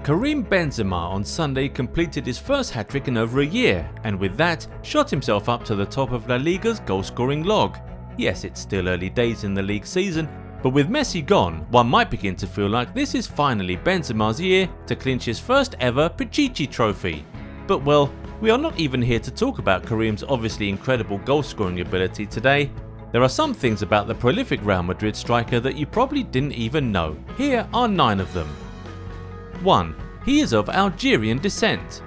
Karim Benzema on Sunday completed his first hat-trick in over a year, and with that, shot himself up to the top of La Liga's goal-scoring log. Yes, it's still early days in the league season, but with Messi gone, one might begin to feel like this is finally Benzema's year to clinch his first ever Pichichi trophy. But well, we are not even here to talk about Karim's obviously incredible goal-scoring ability today. There are some things about the prolific Real Madrid striker that you probably didn't even know. Here are 9 of them. 1. He is of Algerian descent.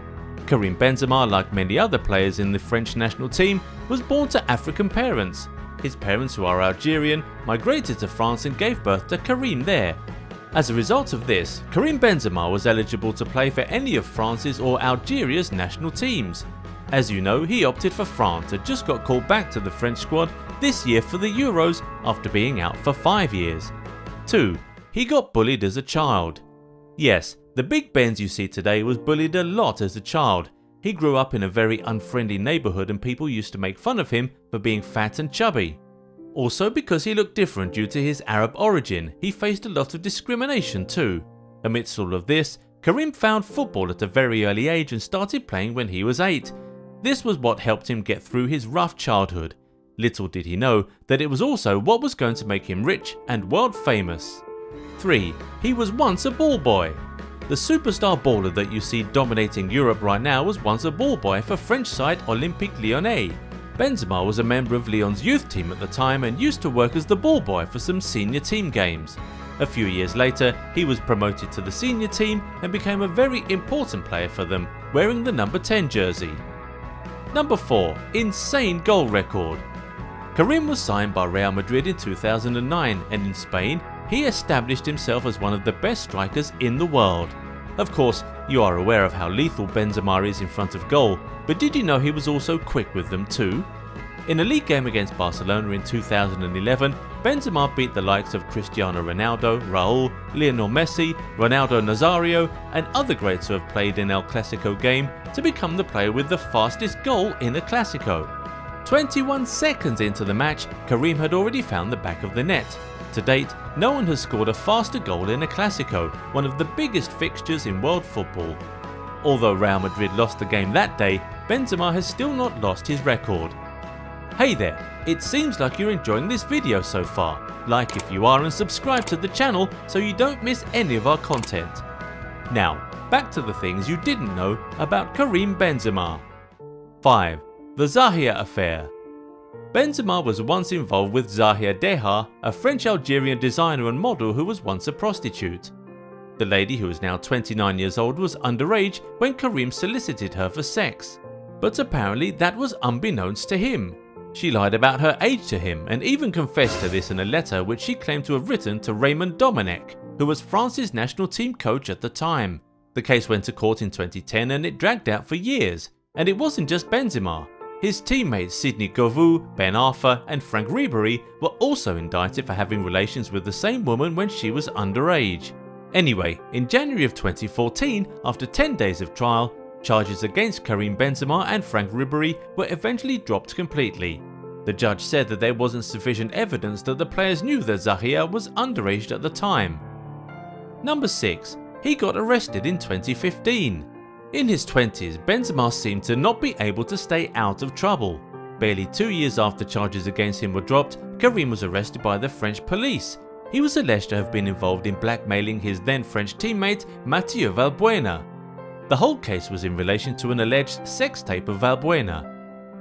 Karim Benzema, like many other players in the French national team, was born to African parents. His parents, who are Algerian, migrated to France and gave birth to Karim there. As a result of this, Karim Benzema was eligible to play for any of France's or Algeria's national teams. As you know, he opted for France and just got called back to the French squad this year for the Euros after being out for 5 years. 2. He got bullied as a child. Yes, the Big Benz you see today was bullied a lot as a child. He grew up in a very unfriendly neighbourhood and people used to make fun of him for being fat and chubby. Also, because he looked different due to his Arab origin, he faced a lot of discrimination too. Amidst all of this, Karim found football at a very early age and started playing when he was 8. This was what helped him get through his rough childhood. Little did he know that it was also what was going to make him rich and world famous. 3. He was once a ball boy. The superstar baller that you see dominating Europe right now was once a ball boy for French side Olympique Lyonnais. Benzema was a member of Lyon's youth team at the time and used to work as the ball boy for some senior team games. A few years later, he was promoted to the senior team and became a very important player for them, wearing the number 10 jersey. Number 4. Insane goal record. Karim was signed by Real Madrid in 2009 and in Spain, he established himself as one of the best strikers in the world. Of course, you are aware of how lethal Benzema is in front of goal, but did you know he was also quick with them too? In a league game against Barcelona in 2011, Benzema beat the likes of Cristiano Ronaldo, Raul, Lionel Messi, Ronaldo Nazario and other greats who have played in El Clasico game to become the player with the fastest goal in a Clasico. 21 seconds into the match, Karim had already found the back of the net. To date, no one has scored a faster goal in a Clasico, one of the biggest fixtures in world football. Although Real Madrid lost the game that day, Benzema has still not lost his record. Hey there, it seems like you're enjoying this video so far. Like if you are and subscribe to the channel so you don't miss any of our content. Now, back to the things you didn't know about Karim Benzema. 5. The Zahia affair. Benzema was once involved with Zahia, a French-Algerian designer and model who was once a prostitute. The lady, who is now 29 years old, was underage when Karim solicited her for sex. But apparently that was unbeknownst to him. She lied about her age to him and even confessed to this in a letter which she claimed to have written to Raymond Domenech, who was France's national team coach at the time. The case went to court in 2010 and it dragged out for years. And it wasn't just Benzema. His teammates Sidney Govou, Ben Arfa and Franck Ribéry were also indicted for having relations with the same woman when she was underage. Anyway, in January of 2014, after 10 days of trial, charges against Karim Benzema and Franck Ribéry were eventually dropped completely. The judge said that there wasn't sufficient evidence that the players knew that Zahia was underage at the time. Number 6. He got arrested in 2015. In his 20s, Benzema seemed to not be able to stay out of trouble. Barely 2 years after charges against him were dropped, Karim was arrested by the French police. He was alleged to have been involved in blackmailing his then French teammate Mathieu Valbuena. The whole case was in relation to an alleged sex tape of Valbuena.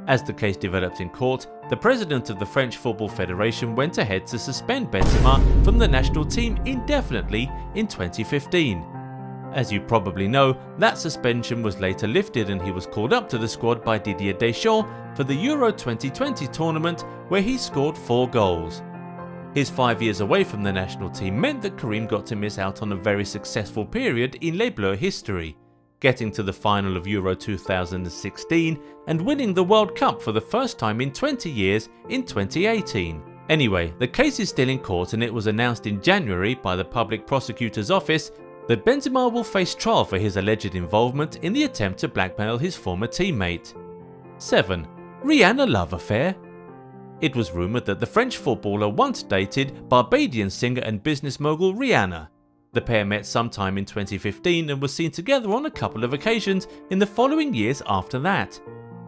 As the case developed in court, the president of the French Football Federation went ahead to suspend Benzema from the national team indefinitely in 2015. As you probably know, that suspension was later lifted and he was called up to the squad by Didier Deschamps for the Euro 2020 tournament where he scored 4 goals. His 5 years away from the national team meant that Karim got to miss out on a very successful period in Les Bleus history, getting to the final of Euro 2016 and winning the World Cup for the first time in 20 years in 2018. Anyway, the case is still in court and it was announced in January by the Public Prosecutor's Office that Benzema will face trial for his alleged involvement in the attempt to blackmail his former teammate. 7. Rihanna love affair. It was rumoured that the French footballer once dated Barbadian singer and business mogul Rihanna. The pair met sometime in 2015 and were seen together on a couple of occasions in the following years after that.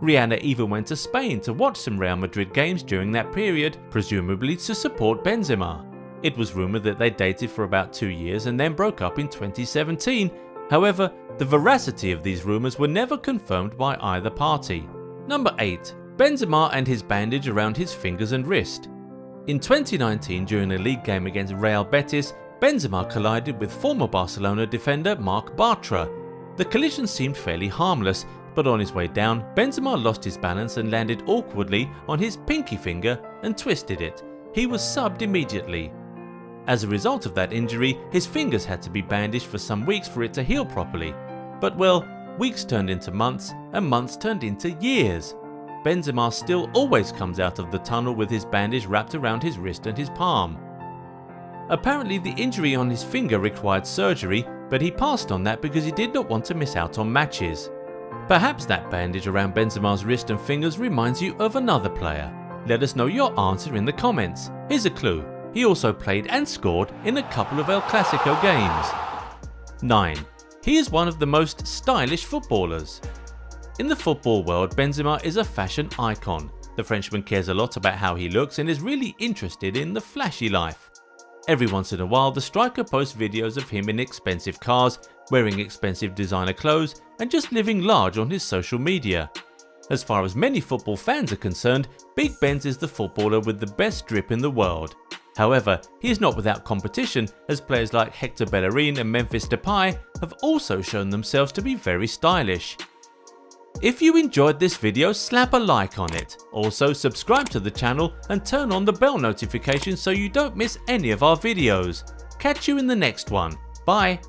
Rihanna even went to Spain to watch some Real Madrid games during that period, presumably to support Benzema. It was rumoured that they dated for about 2 years and then broke up in 2017. However, the veracity of these rumours were never confirmed by either party. Number 8. Benzema and his bandage around his fingers and wrist. In 2019, during a league game against Real Betis, Benzema collided with former Barcelona defender Marc Bartra. The collision seemed fairly harmless, but on his way down, Benzema lost his balance and landed awkwardly on his pinky finger and twisted it. He was subbed immediately. As a result of that injury, his fingers had to be bandaged for some weeks for it to heal properly. But well, weeks turned into months and months turned into years. Benzema still always comes out of the tunnel with his bandage wrapped around his wrist and his palm. Apparently the injury on his finger required surgery, but he passed on that because he did not want to miss out on matches. Perhaps that bandage around Benzema's wrist and fingers reminds you of another player. Let us know your answer in the comments. Here's a clue. He also played and scored in a couple of El Clasico games. 9. He is one of the most stylish footballers. In the football world, Benzema is a fashion icon. The Frenchman cares a lot about how he looks and is really interested in the flashy life. Every once in a while, the striker posts videos of him in expensive cars, wearing expensive designer clothes, and just living large on his social media. As far as many football fans are concerned, Big Benz is the footballer with the best drip in the world. However, he is not without competition, as players like Hector Bellerin and Memphis Depay have also shown themselves to be very stylish. If you enjoyed this video, slap a like on it. Also subscribe to the channel and turn on the bell notification so you don't miss any of our videos. Catch you in the next one. Bye.